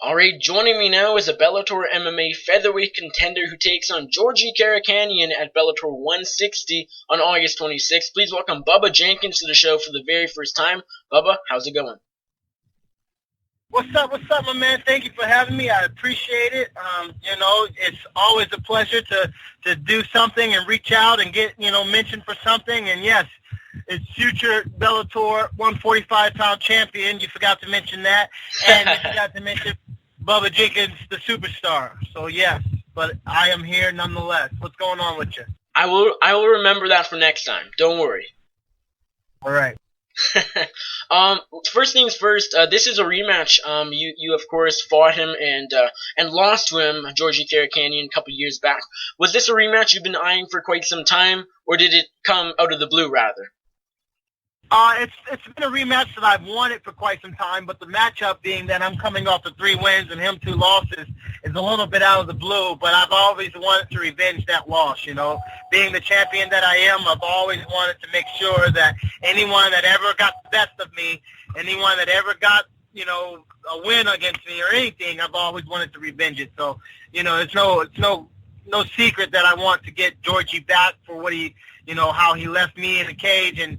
Alright, joining me now is a Bellator MMA featherweight contender who takes on Georgi Karakhanyan at Bellator 160 on August 26th. Please welcome Bubba Jenkins to the show for the very first time. Bubba, how's it going? What's up, my man? Thank you for having me. I appreciate it. It's always a pleasure to do something and reach out and get, mentioned for something. And yes, it's future Bellator 145-pound champion. You forgot to mention that. And you forgot to mention Bubba Jenkins, the superstar. So yes, but I am here nonetheless. What's going on with you? I will remember that for next time. Don't worry. All right. First things first, this is a rematch. You of course fought him and lost to him, Georgi Karakhanyan, a couple years back. Was this a rematch you've been eyeing for quite some time, or did it come out of the blue rather? It's been a rematch that I've wanted for quite some time, but the matchup being that I'm coming off of 3 wins and him 2 losses is a little bit out of the blue, but I've always wanted to revenge that loss, Being the champion that I am, I've always wanted to make sure that anyone that ever got the best of me, anyone that ever got, a win against me or anything, I've always wanted to revenge it. So, it's no secret that I want to get Georgie back for what he, how he left me in the cage, and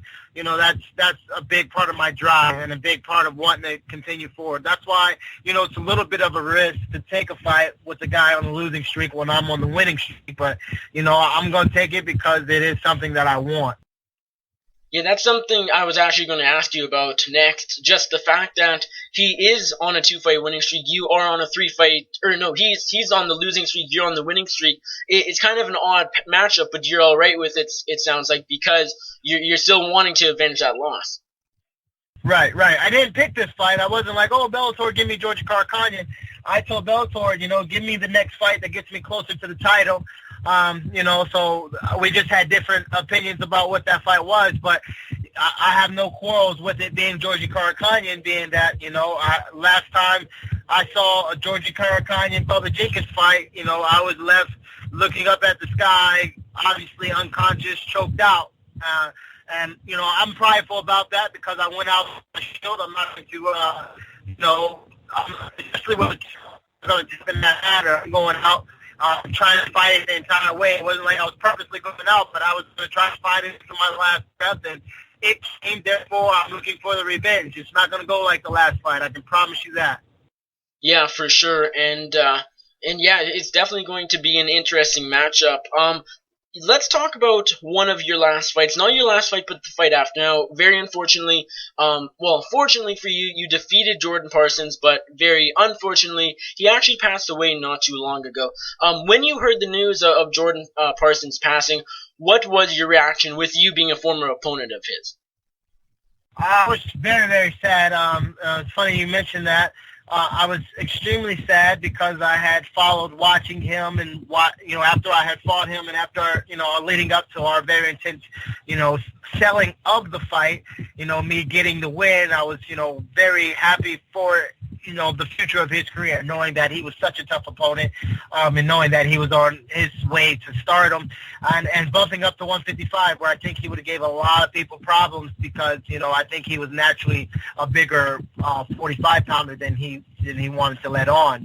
that's a big part of my drive and a big part of wanting to continue forward. That's why, it's a little bit of a risk to take a fight with the guy on the losing streak when I'm on the winning streak, but I'm going to take it because it is something that I want. Yeah, that's something I was actually going to ask you about next. Just the fact that he is on a 2-fight winning streak, you are on a 3-fight, or no, he's on the losing streak, you're on the winning streak. It's kind of an odd matchup, but you're all right with it. It sounds like, because you're still wanting to avenge that loss. Right. I didn't pick this fight. I wasn't like, oh, Bellator, give me Georgi Karakhanyan. I told Bellator, give me the next fight that gets me closer to the title. So we just had different opinions about what that fight was, but I have no quarrels with it being Georgi Karakhanyan, being that, last time I saw a Georgi Karakhanyan Bubba Jenkins fight, I was left looking up at the sky, obviously unconscious, choked out. And, I'm prideful about that because I went out on the shield. I'm not going to, especially when it's going to in that matter, I'm going out. Trying to fight it the entire way. It wasn't like I was purposely going out, but I was going to try to fight it to my last breath, and it came. Therefore, I'm looking for the revenge. It's not going to go like the last fight. I can promise you that. Yeah, for sure, and yeah, it's definitely going to be an interesting matchup. Let's talk about one of your last fights. Not your last fight, but the fight after. Now, very unfortunately, fortunately for you, you defeated Jordan Parsons, but very unfortunately, he actually passed away not too long ago. When you heard the news of Jordan Parsons passing, what was your reaction, with you being a former opponent of his? I was very, very sad. It's funny you mentioned that. I was extremely sad because I had followed watching him, and after I had fought him, and after leading up to our very intense selling of the fight, me getting the win, I was very happy for the future of his career, knowing that he was such a tough opponent, and knowing that he was on his way to stardom, and bumping up to 155, where I think he would have gave a lot of people problems because I think he was naturally a bigger 45-pounder than he wanted to let on.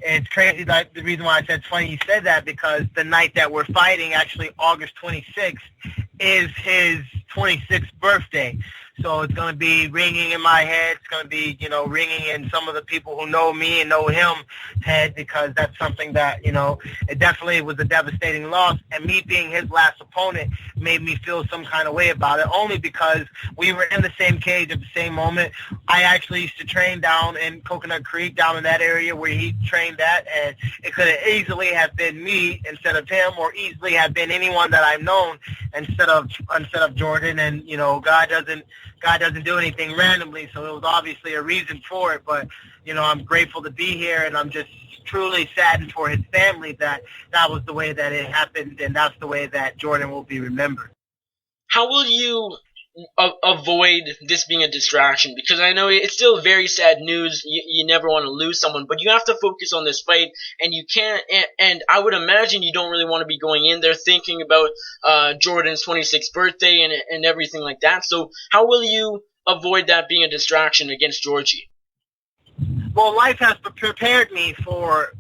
It's crazy. Like, the reason why I said it's funny you said that, because the night that we're fighting, actually August 26th, is his 26th birthday. So it's going to be ringing in my head. It's going to be, ringing in some of the people who know me and know him head, because that's something that, it definitely was a devastating loss. And me being his last opponent made me feel some kind of way about it, only because we were in the same cage at the same moment. I actually used to train down in Coconut Creek, down in that area where he trained at, and it could have easily have been me instead of him, or easily have been anyone that I've known instead of Jordan. And, God doesn't do anything randomly, so it was obviously a reason for it. But, I'm grateful to be here, and I'm just truly saddened for his family that was the way that it happened, and that's the way that Jordan will be remembered. How will you avoid this being a distraction? Because I know it's still very sad news. You never want to lose someone, but you have to focus on this fight, and you can't. And I would imagine you don't really want to be going in there thinking about Jordan's 26th birthday and everything like that. So how will you avoid that being a distraction against Georgie? Well, life has prepared me for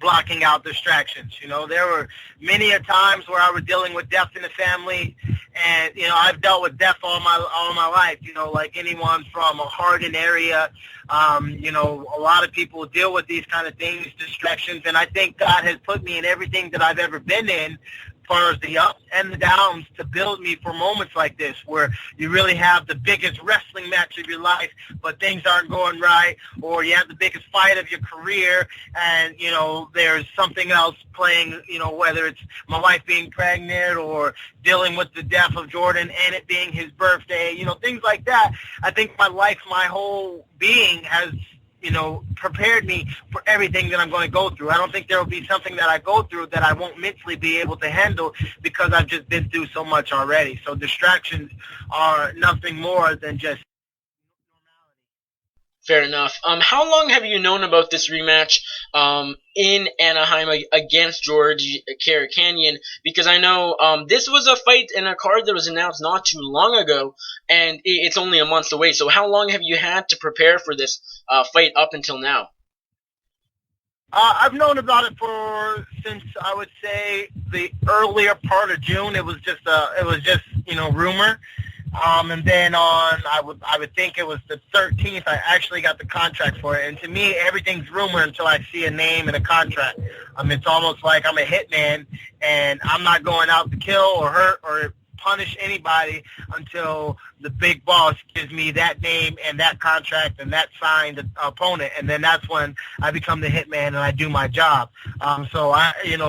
blocking out distractions. There were many a times where I was dealing with death in the family, and I've dealt with death all my life. Like anyone from a hardened area. A lot of people deal with these kind of things, distractions, and I think God has put me in everything that I've ever been in, as far as the ups and the downs, to build me for moments like this, where you really have the biggest wrestling match of your life, but things aren't going right, or you have the biggest fight of your career, and there's something else playing. Whether it's my wife being pregnant or dealing with the death of Jordan and it being his birthday, things like that. I think my life, my whole being has prepared me for everything that I'm going to go through. I don't think there will be something that I go through that I won't mentally be able to handle, because I've just been through so much already. So distractions are nothing more than just Fair enough. How long have you known about this rematch in Anaheim against Georgi Karakhanyan? Because I know this was a fight and a card that was announced not too long ago, and it's only a month away. So how long have you had to prepare for this fight up until now? I've known about it since I would say the earlier part of June. It was just rumor. And then I would think it was the 13th, I actually got the contract for it. And to me, everything's rumor until I see a name and a contract. It's almost like I'm a hitman, and I'm not going out to kill or hurt or punish anybody until the big boss gives me that name and that contract and that signed opponent. And then that's when I become the hitman and I do my job. So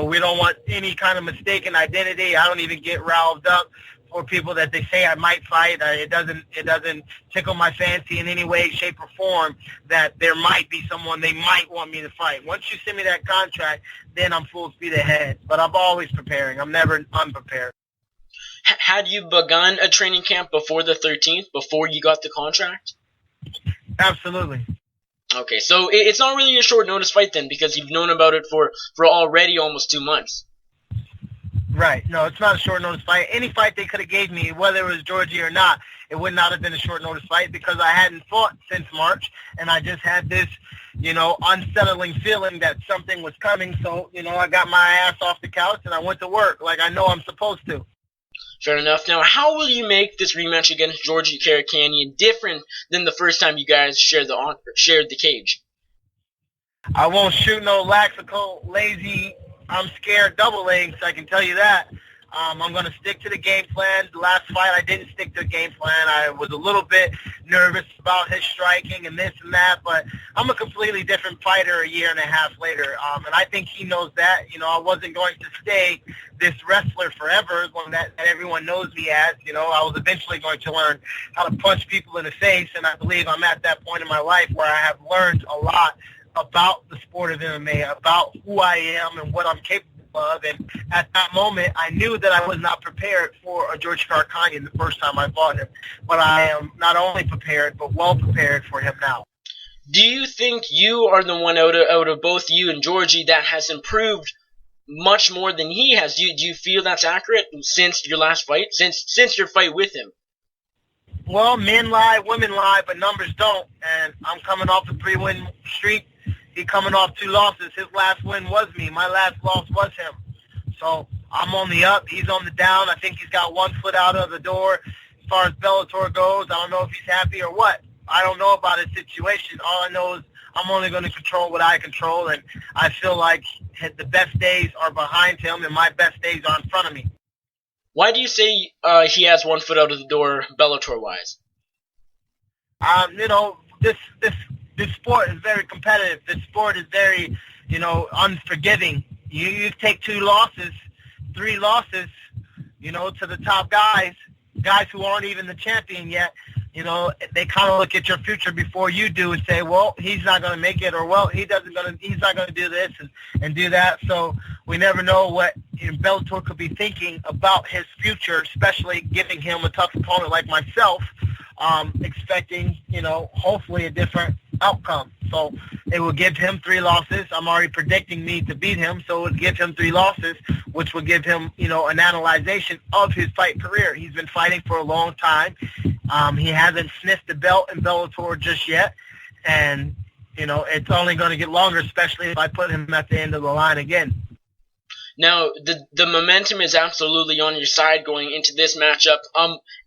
we don't want any kind of mistaken identity. I don't even get riled up for people that they say I might fight. It doesn't tickle my fancy in any way, shape, or form that there might be someone they might want me to fight. Once you send me that contract, then I'm full speed ahead. But I'm always preparing. I'm never unprepared. Had you begun a training camp before the 13th, before you got the contract? Absolutely. Okay, so it's not really a short notice fight then, because you've known about it for already almost 2 months. Right. No, it's not a short notice fight. Any fight they could have gave me, whether it was Georgie or not, it would not have been a short notice fight, because I hadn't fought since March, and I just had this, unsettling feeling that something was coming. So, I got my ass off the couch and I went to work like I know I'm supposed to. Fair enough. Now, how will you make this rematch against Georgi Karakhanyan different than the first time you guys shared the cage? I won't shoot no laxical, lazy, I'm scared double legs, I can tell you that. I'm going to stick to the game plan. The last fight, I didn't stick to the game plan. I was a little bit nervous about his striking and this and that, but I'm a completely different fighter a year and a half later, and I think he knows that. I wasn't going to stay this wrestler forever, one that everyone knows me as. I was eventually going to learn how to punch people in the face, and I believe I'm at that point in my life where I have learned a lot about the sport of MMA, about who I am and what I'm capable of. And at that moment, I knew that I was not prepared for a Georgi Karakhanyan the first time I fought him. But I am not only prepared, but well prepared for him now. Do you think you are the one out of both you and Georgie that has improved much more than he has? Do you feel that's accurate since your last fight, since your fight with him? Well, men lie, women lie, but numbers don't. And I'm coming off a 3-win streak. He coming off 2 losses. His last win was me. My last loss was him. So I'm on the up. He's on the down. I think he's got 1 foot out of the door as far as Bellator goes. I don't know if he's happy or what. I don't know about his situation. All I know is I'm only going to control what I control, and I feel like the best days are behind him and my best days are in front of me. Why do you say he has 1 foot out of the door Bellator-wise? This sport is very competitive. This sport is very, unforgiving. You take 2 losses, 3 losses, to the top guys who aren't even the champion yet. They kind of look at your future before you do and say, well, he's not going to make it, or well, he's not going to do this and do that. So we never know what Bellator could be thinking about his future, especially giving him a tough opponent like myself, expecting, hopefully a different outcome. So it will give him 3 losses. I'm already predicting me to beat him, so it would give him 3 losses, which would give him, an analyzation of his fight career. He's been fighting for a long time. He hasn't sniffed the belt in Bellator just yet, and it's only going to get longer, especially if I put him at the end of the line again. Now, the momentum is absolutely on your side going into this matchup.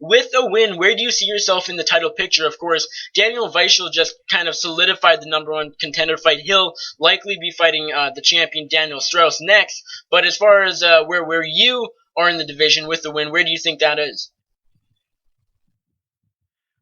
With a win, where do you see yourself in the title picture? Of course, Daniel Weichel just kind of solidified the #1 contender fight. He'll likely be fighting the champion Daniel Strauss next. But as far as where you are in the division with the win, where do you think that is?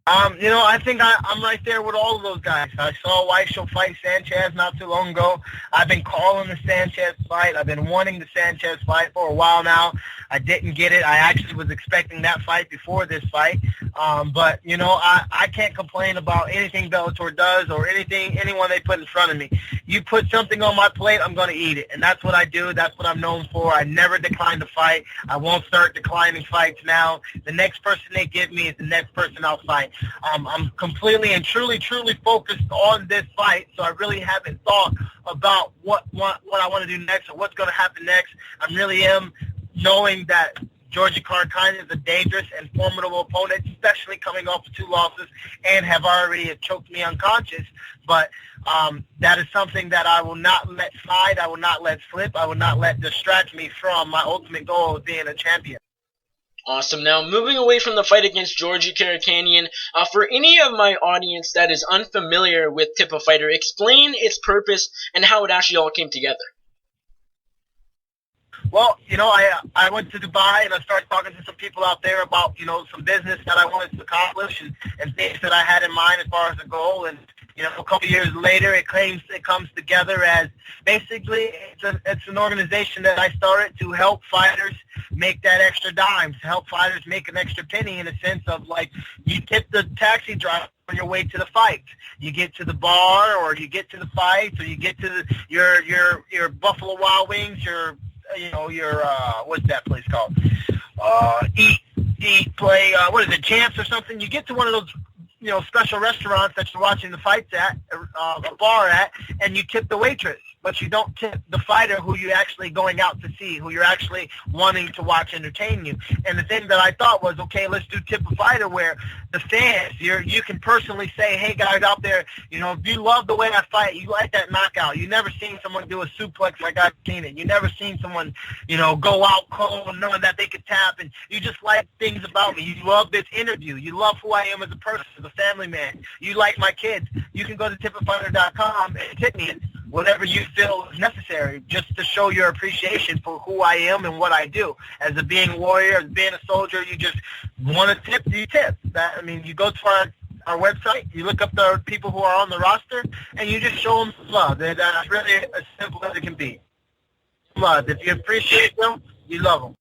I think I'm right there with all of those guys. I saw Weichel fight Sanchez not too long ago. I've been calling the Sanchez fight. I've been wanting the Sanchez fight for a while now. I didn't get it. I actually was expecting that fight before this fight. But I can't complain about anything Bellator does or anyone they put in front of me. You put something on my plate, I'm going to eat it. And that's what I do. That's what I'm known for. I never decline to fight. I won't start declining fights now. The next person they give me is the next person I'll fight. I'm completely and truly focused on this fight, so I really haven't thought about what I want to do next or what's going to happen next. I really am knowing that Georgi Karakhanyan is a dangerous and formidable opponent, especially coming off of 2 losses and have already choked me unconscious. But that is something that I will not let slide. I will not let slip. I will not let distract me from my ultimate goal of being a champion. Awesome. Now, moving away from the fight against Georgi Karakhanyan, for any of my audience that is unfamiliar with TipAFighter, explain its purpose and how it actually all came together. Well, I went to Dubai and I started talking to some people out there about, some business that I wanted to accomplish and things that I had in mind as far as a goal. And, a couple years later, it comes together as basically it's an organization that I started to help fighters make that extra dime, to help fighters make an extra penny in a sense of like you tip the taxi driver on your way to the fight. You get to the bar or you get to the fight or you get to your Buffalo Wild Wings, your what's that place called? Play, what is it, Champs or something? You get to one of those, special restaurants that you're watching the fights at, a bar at, and you tip the waitress. But you don't tip the fighter who you're actually going out to see, who you're actually wanting to watch entertain you. And the thing that I thought was, okay, let's do TipAFighter where the fans, you can personally say, hey, guys out there, if you love the way I fight, you like that knockout. You never seen someone do a suplex like I've seen it. You never seen someone, go out cold knowing that they could tap. And you just like things about me. You love this interview. You love who I am as a person, as a family man. You like my kids. You can go to TipAFighter.com and tip me whatever you feel is necessary just to show your appreciation for who I am and what I do. As a being warrior, as being a soldier, you just want to tip, you tip. You go to our website, you look up the people who are on the roster, and you just show them love. That's really as simple as it can be. Love. If you appreciate them, you love them.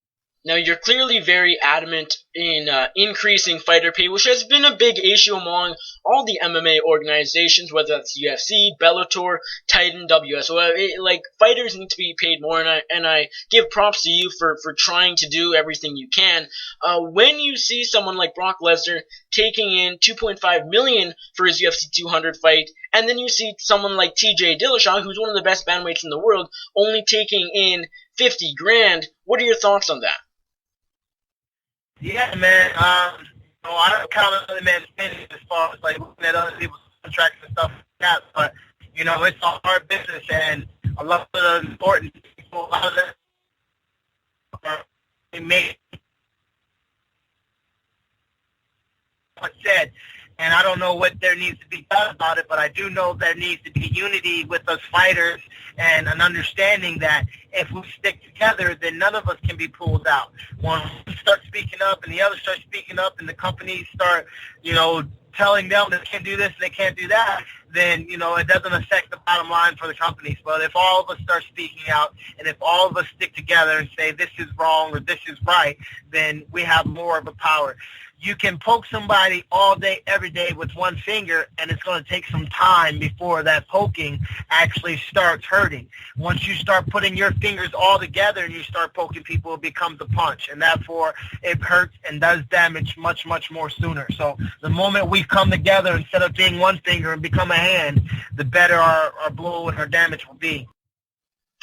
Now, you're clearly very adamant in increasing fighter pay, which has been a big issue among all the MMA organizations, whether that's UFC, Bellator, Titan, WSO. Fighters need to be paid more, and I give props to you for trying to do everything you can. When you see someone like Brock Lesnar taking in $2.5 million for his UFC 200 fight, and then you see someone like TJ Dillashaw, who's one of the best bandweights in the world, only taking in $50,000, what are your thoughts on that? Yeah, man. I don't count other men's spending as far as looking at other people's contracts and stuff like that. But it's a hard business, and a lot of the important people out of that are made. Like I said, and I don't know what there needs to be done about it, but I do know there needs to be unity with us fighters and an understanding that if we stick together, then none of us can be pulled out. When we start speaking up and the others start speaking up and the companies start, telling them they can't do this and they can't do that, then, it doesn't affect the bottom line for the companies. But if all of us start speaking out and if all of us stick together and say this is wrong or this is right, then we have more of a power. You can poke somebody all day, every day with one finger, and it's going to take some time before that poking actually starts hurting. Once you start putting your fingers all together and you start poking people, it becomes a punch, and therefore it hurts and does damage much, much more sooner. So the moment we come together instead of being one finger and become a hand, the better our blow and our damage will be.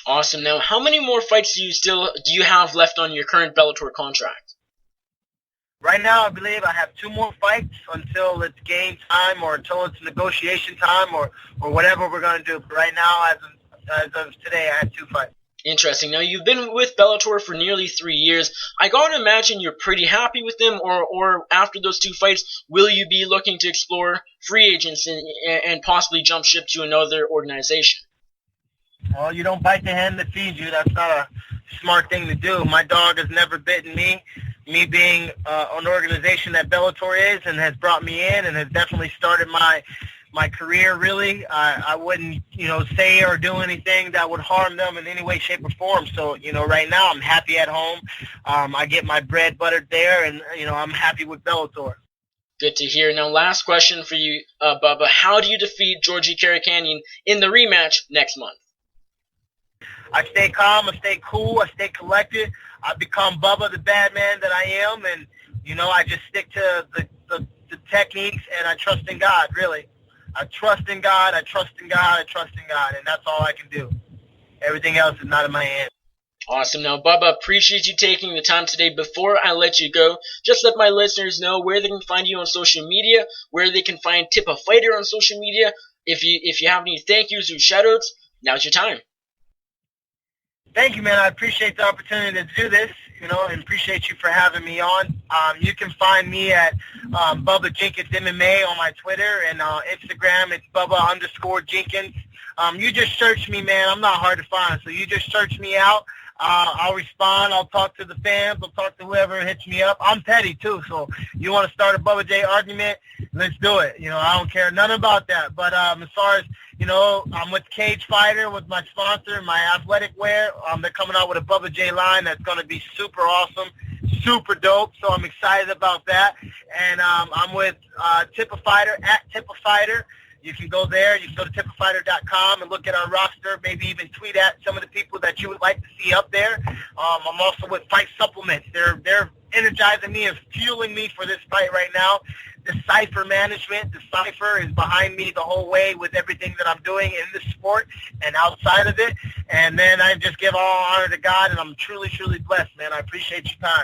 Awesome. Now, how many more fights do you have left on your current Bellator contract? Right now, I believe I have 2 more fights until it's game time or until it's negotiation time or whatever we're going to do. But right now, as of today, I have 2 fights. Interesting. Now, you've been with Bellator for nearly 3 years. I gotta imagine you're pretty happy with them, or after those 2 fights, will you be looking to explore free agents and possibly jump ship to another organization? Well, you don't bite the hand that feeds you. That's not a smart thing to do. My dog has never bitten me. Me being an organization that Bellator is and has brought me in and has definitely started my career, really, I wouldn't, say or do anything that would harm them in any way, shape, or form. So, right now I'm happy at home. I get my bread buttered there, and, I'm happy with Bellator. Good to hear. Now, last question for you, Bubba. How do you defeat Georgi Karakhanyan in the rematch next month? I stay calm, I stay cool, I stay collected. I become Bubba, the bad man that I am, and, I just stick to the techniques, and I trust in God, really. I trust in God, I trust in God, I trust in God, and that's all I can do. Everything else is not in my hands. Awesome. Now, Bubba, appreciate you taking the time today. Before I let you go, just let my listeners know where they can find you on social media, where they can find TipAFighter on social media. If you have any thank yous or shoutouts, now's your time. Thank you, man. I appreciate the opportunity to do this, and appreciate you for having me on. You can find me at Bubba Jenkins MMA on my Twitter, and Instagram, it's Bubba_Jenkins. You just search me, man. I'm not hard to find, so you just search me out. I'll respond. I'll talk to the fans. I'll talk to whoever hits me up. I'm petty, too, so you want to start a Bubba J argument, let's do it. I don't care nothing about that. But as far as, I'm with Cage Fighter, with my sponsor, my athletic wear. They're coming out with a Bubba J line that's going to be super awesome, super dope, so I'm excited about that. And I'm with TipAFighter, at TipAFighter. You can go there. You can go to TipAFighter.com and look at our roster, maybe even tweet at some of the people that you would like to see up there. I'm also with Fight Supplements. They're energizing me and fueling me for this fight right now. Decipher Management. Decipher is behind me the whole way with everything that I'm doing in this sport and outside of it. And then I just give all honor to God, and I'm truly, truly blessed, man. I appreciate your time.